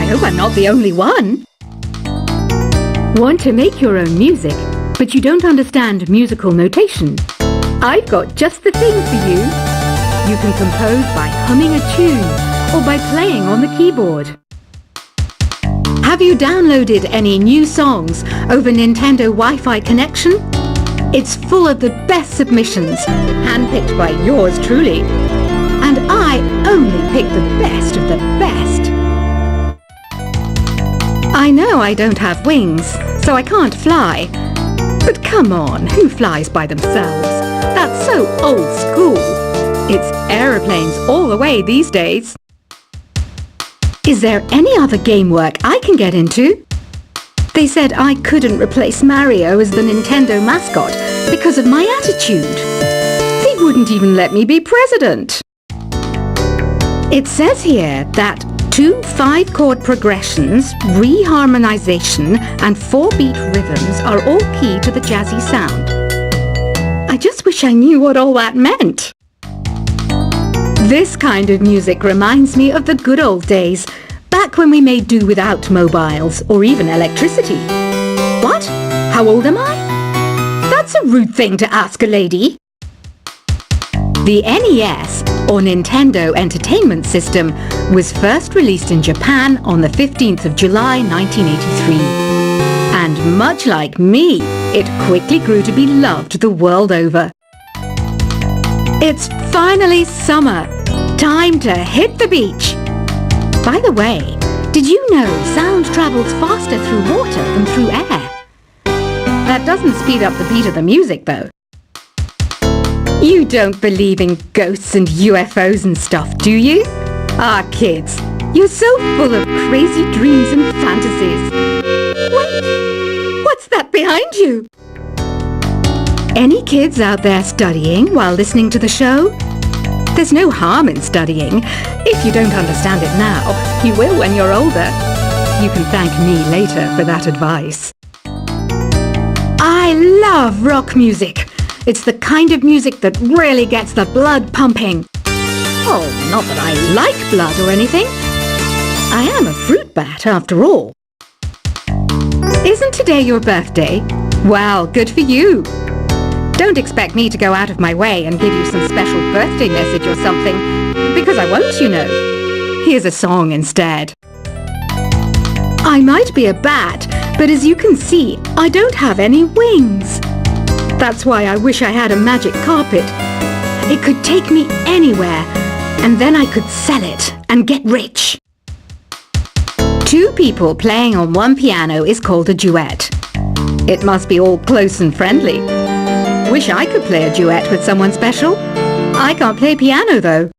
hope I'm not the only one. Want to make your own music, but you don't understand musical notation? I've got just the thing for you. You can compose by humming a tune or by playing on the keyboard. Have you downloaded any new songs over Nintendo Wi-Fi connection? It's full of the best submissions, handpicked by yours truly. And I only pick the best of the best. I know I don't have wings, so I can't fly. But come on, who flies by themselves? That's so old school. It's aeroplanes all the way these days. Is there any other game work I can get into? They said I couldn't replace Mario as the Nintendo mascot because of my attitude. They wouldn't even let me be president. It says here that 2 5-chord progressions, reharmonization and 4-beat rhythms are all key to the jazzy sound. I just wish I knew what all that meant. This kind of music reminds me of the good old days, back when we made do without mobiles or even electricity. What? How old am I? That's a rude thing to ask a lady. The NES, or Nintendo Entertainment System, was first released in Japan on the 15th of July 1983. And much like me, it quickly grew to be loved the world over. It's finally summer. Time to hit the beach. By the way, did you know sound travels faster through water than through air? That doesn't speed up the beat of the music, though. You don't believe in ghosts and UFOs and stuff, do you? Ah, kids, you're so full of crazy dreams and fantasies. Wait, what's that behind you? Any kids out there studying while listening to the show? There's no harm in studying. If you don't understand it now, you will when you're older. You can thank me later for that advice. I love rock music. It's the kind of music that really gets the blood pumping. Oh, not that I like blood or anything. I am a fruit bat after all. Isn't today your birthday? Well, good for you. Don't expect me to go out of my way and give you some special birthday message or something, because I won't, you know. Here's a song instead. I might be a bat, but as you can see, I don't have any wings. That's why I wish I had a magic carpet. It could take me anywhere, and then I could sell it and get rich. 2 people playing on one piano is called a duet. It must be all close and friendly. Wish I could play a duet with someone special. I can't play piano though.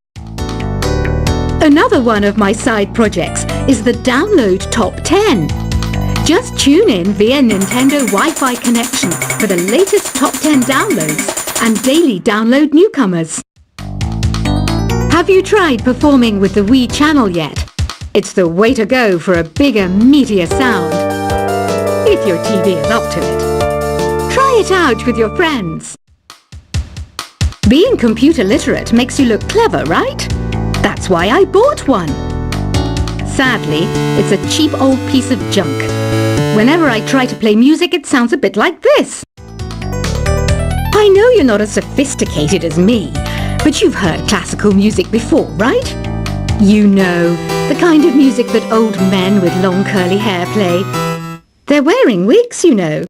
Another one of my side projects is the Download Top 10. Just tune in via Nintendo Wi-Fi connection for the latest Top 10 downloads and daily download newcomers. Have you tried performing with the Wii channel yet? It's the way to go for a bigger, meatier sound. If your TV is up to it. Try it out with your friends. Being computer literate makes you look clever, right? That's why I bought one. Sadly, it's a cheap old piece of junk. Whenever I try to play music, it sounds a bit like this. I know you're not as sophisticated as me, but you've heard classical music before, right? You know, the kind of music that old men with long curly hair play. They're wearing wigs, you know.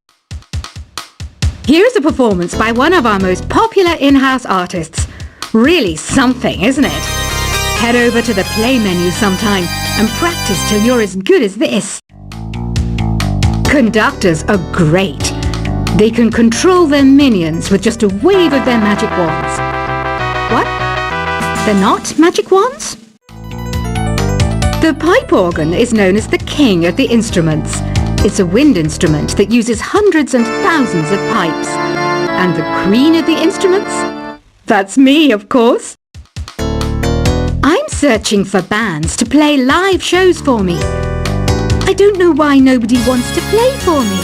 Here's a performance by one of our most popular in-house artists. Really something, isn't it? Head over to the play menu sometime and practice till you're as good as this. Conductors are great. They can control their minions with just a wave of their magic wands. What? They're not magic wands? The pipe organ is known as the king of the instruments. It's a wind instrument that uses hundreds and thousands of pipes. And the queen of the instruments? That's me, of course. I'm searching for bands to play live shows for me. I don't know why nobody wants to play for me.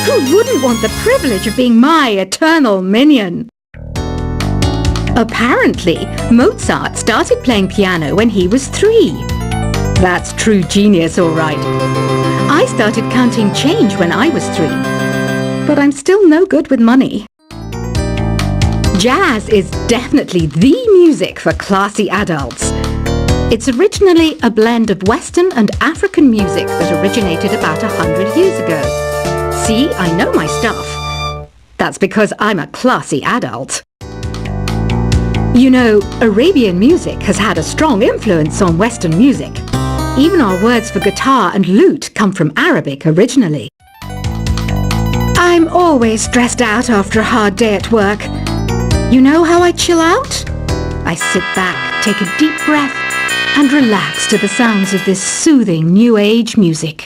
Who wouldn't want the privilege of being my eternal minion? Apparently, Mozart started playing piano when he was 3. That's true genius, all right. I started counting change when I was 3, but I'm still no good with money. Jazz is definitely the music for classy adults. It's originally a blend of Western and African music that originated about 100 years ago. See, I know my stuff. That's because I'm a classy adult. You know, Arabian music has had a strong influence on Western music. Even our words for guitar and lute come from Arabic originally. I'm always stressed out after a hard day at work. You know how I chill out? I sit back, take a deep breath, and relax to the sounds of this soothing New Age music.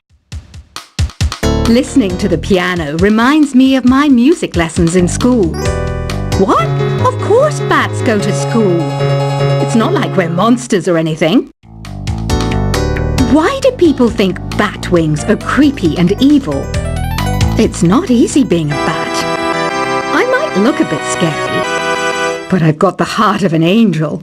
Listening to the piano reminds me of my music lessons in school. What? Of course bats go to school. It's not like we're monsters or anything. Why do people think bat wings are creepy and evil? It's not easy being a bat. I might look a bit scary, but I've got the heart of an angel.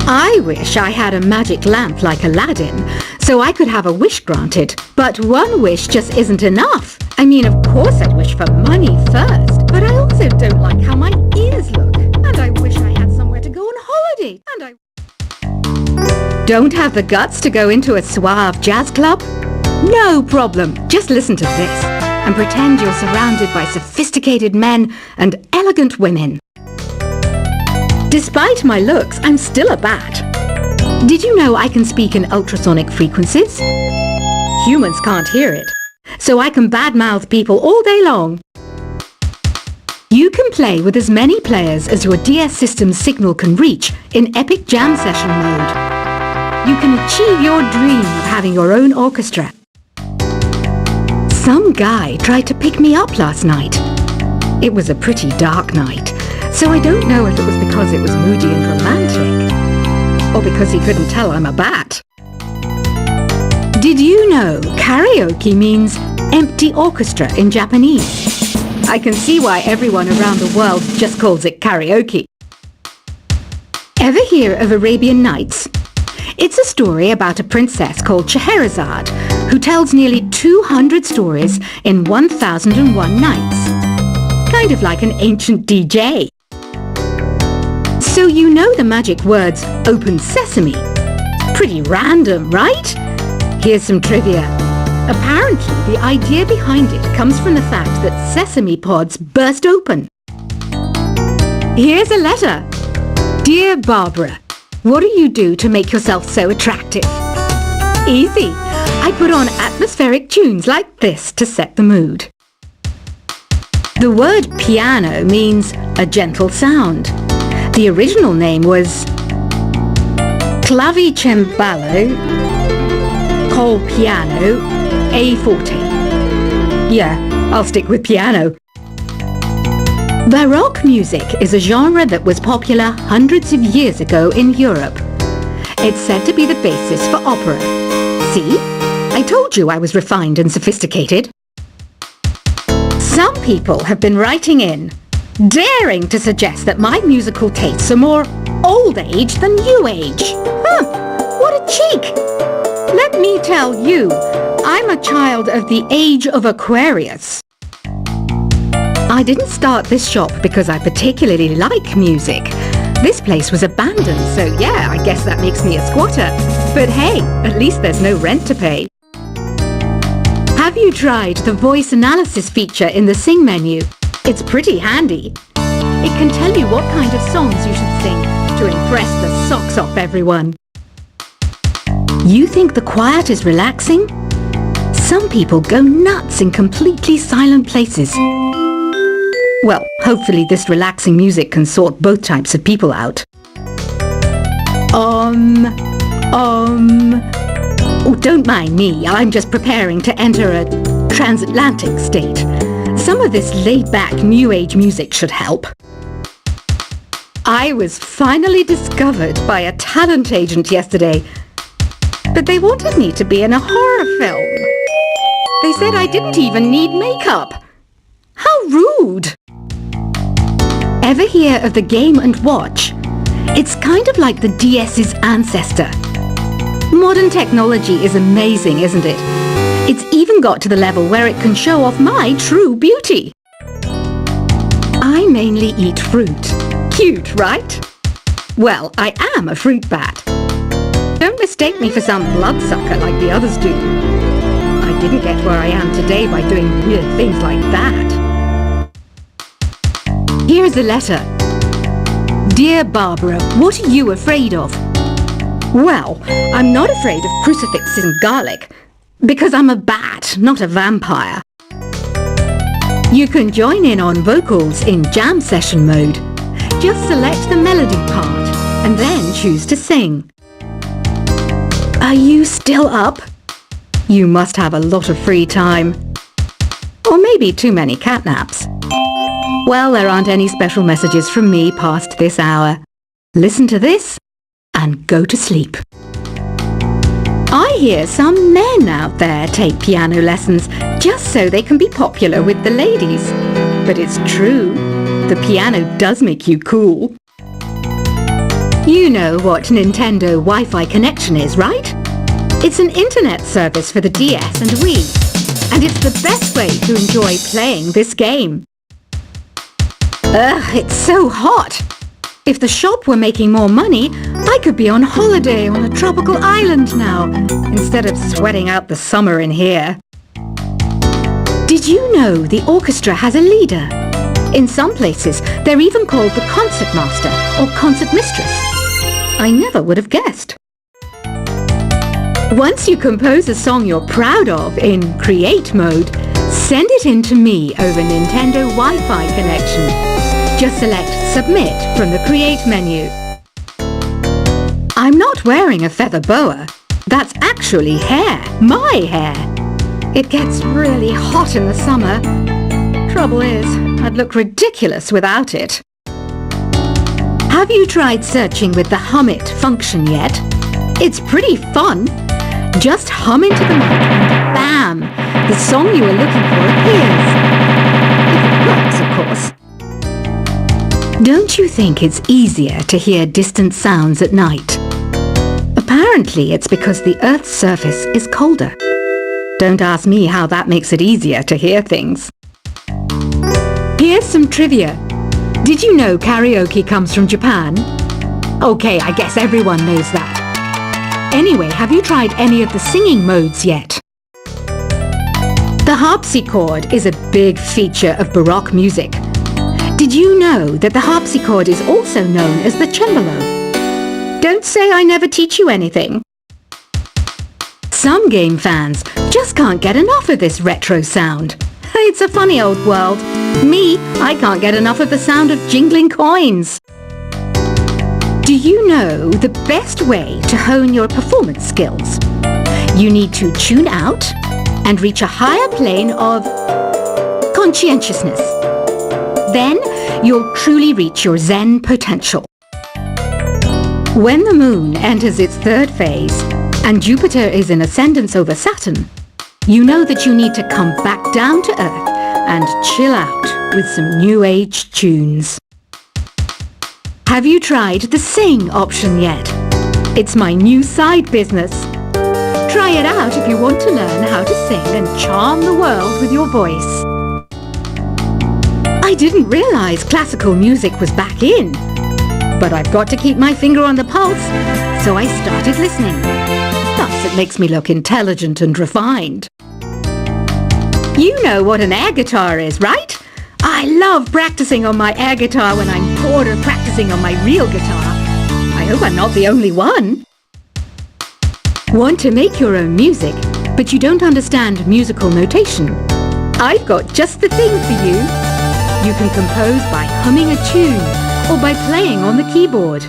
I wish I had a magic lamp like Aladdin, so I could have a wish granted. But one wish just isn't enough. I mean, of course I'd wish for money first, but I also don't like how my ears look. And I wish I had somewhere to go on holiday. And I don't have the guts to go into a suave jazz club? No problem. Just listen to this and pretend you're surrounded by sophisticated men and elegant women. Despite my looks, I'm still a bat. Did you know I can speak in ultrasonic frequencies? Humans can't hear it, so I can badmouth people all day long. You can play with as many players as your DS system's signal can reach in epic jam session mode. You can achieve your dream of having your own orchestra. Some guy tried to pick me up last night. It was a pretty dark night, so I don't know if it was because it was moody and romantic, or because he couldn't tell I'm a bat. Did you know karaoke means empty orchestra in Japanese? I can see why everyone around the world just calls it karaoke. Ever hear of Arabian Nights? It's a story about a princess called Scheherazade, who tells nearly 200 stories in 1001 nights. Kind of like an ancient DJ. So you know the magic words "open sesame." Pretty random, right? Here's some trivia. Apparently, the idea behind it comes from the fact that sesame pods burst open. Here's a letter. Dear Barbara, what do you do to make yourself so attractive? Easy. I put on atmospheric tunes like this to set the mood. The word piano means a gentle sound. The original name was clavicembalo col piano a forte. Yeah, I'll stick with piano. Baroque music is a genre that was popular hundreds of years ago in Europe. It's said to be the basis for opera. See? I told you I was refined and sophisticated. Some people have been writing in, daring to suggest that my musical tastes are more old age than new age. What a cheek! Let me tell you, I'm a child of the age of Aquarius. I didn't start this shop because I particularly like music. This place was abandoned, so yeah, I guess that makes me a squatter. But hey, at least there's no rent to pay. Have you tried the voice analysis feature in the Sing menu? It's pretty handy. It can tell you what kind of songs you should sing to impress the socks off everyone. You think the quiet is relaxing? Some people go nuts in completely silent places. Well, hopefully this relaxing music can sort both types of people out. Oh, don't mind me. I'm just preparing to enter a transatlantic state. Some of this laid-back New Age music should help. I was finally discovered by a talent agent yesterday, but they wanted me to be in a horror film. They said I didn't even need makeup. How rude! Ever hear of the Game & Watch? It's kind of like the DS's ancestor. Modern technology is amazing, isn't it? It's even got to the level where it can show off my true beauty. I mainly eat fruit. Cute, right? Well, I am a fruit bat. Don't mistake me for some bloodsucker like the others do. I didn't get where I am today by doing weird things like that. Here's a letter. Dear Barbara, what are you afraid of? Well, I'm not afraid of crucifixes and garlic, because I'm a bat, not a vampire. You can join in on vocals in jam session mode. Just select the melody part and then choose to sing. Are you still up? You must have a lot of free time. Or maybe too many catnaps. Well, there aren't any special messages from me past this hour. Listen to this and go to sleep. I hear some men out there take piano lessons just so they can be popular with the ladies. But it's true, the piano does make you cool. You know what Nintendo Wi-Fi connection is, right? It's an internet service for the DS and Wii, and it's the best way to enjoy playing this game. Ugh, it's so hot! If the shop were making more money, I could be on holiday on a tropical island now, instead of sweating out the summer in here. Did you know the orchestra has a leader? In some places, they're even called the concertmaster or concertmistress. I never would have guessed. Once you compose a song you're proud of in Create mode, send it in to me over Nintendo Wi-Fi connection. Just select Submit from the Create menu. I'm not wearing a feather boa. That's actually hair, my hair. It gets really hot in the summer. Trouble is, I'd look ridiculous without it. Have you tried searching with the Hum It function yet? It's pretty fun. Just hum into the mic and bam! The song you were looking for appears. If it works, of course. Don't you think it's easier to hear distant sounds at night? Apparently it's because the Earth's surface is colder. Don't ask me how that makes it easier to hear things. Here's some trivia. Did you know karaoke comes from Japan? Okay, I guess everyone knows that. Anyway, have you tried any of the singing modes yet? The harpsichord is a big feature of Baroque music. Did you know that the harpsichord is also known as the cembalo? Don't say I never teach you anything. Some game fans just can't get enough of this retro sound. It's a funny old world. Me, I can't get enough of the sound of jingling coins. Do you know the best way to hone your performance skills? You need to tune out and reach a higher plane of conscientiousness. Then you'll truly reach your Zen potential. When the moon enters its third phase and Jupiter is in ascendance over Saturn, you know that you need to come back down to Earth and chill out with some new age tunes. Have you tried the Sing option yet? It's my new side business. Try it out if you want to learn how to sing and charm the world with your voice. I didn't realize classical music was back in. But I've got to keep my finger on the pulse, so I started listening. Thus, it makes me look intelligent and refined. You know what an air guitar is, right? I love practicing on my air guitar when I'm bored of practicing on my real guitar. I hope I'm not the only one. Want to make your own music, but you don't understand musical notation? I've got just the thing for you. You can compose by humming a tune or by playing on the keyboard.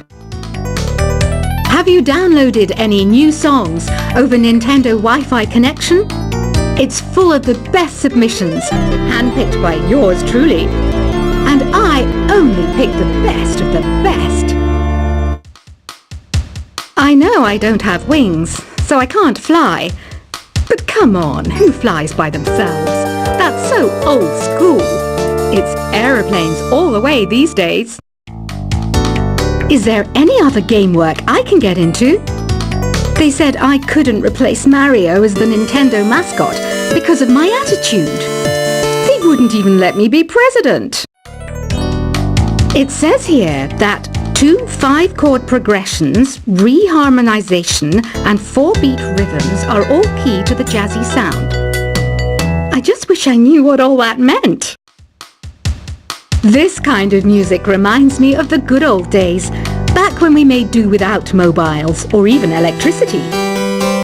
Have you downloaded any new songs over Nintendo Wi-Fi connection? It's full of the best submissions, handpicked by yours truly. And I only pick the best of the best. I know I don't have wings, so I can't fly. But come on, who flies by themselves? That's so old school. It's aeroplanes all the way these days. Is there any other game work I can get into? They said I couldn't replace Mario as the Nintendo mascot because of my attitude. They wouldn't even let me be president. It says here that 2 5-chord progressions, reharmonization, and 4-beat rhythms are all key to the jazzy sound. I just wish I knew what all that meant. This kind of music reminds me of the good old days, back when we made do without mobiles or even electricity.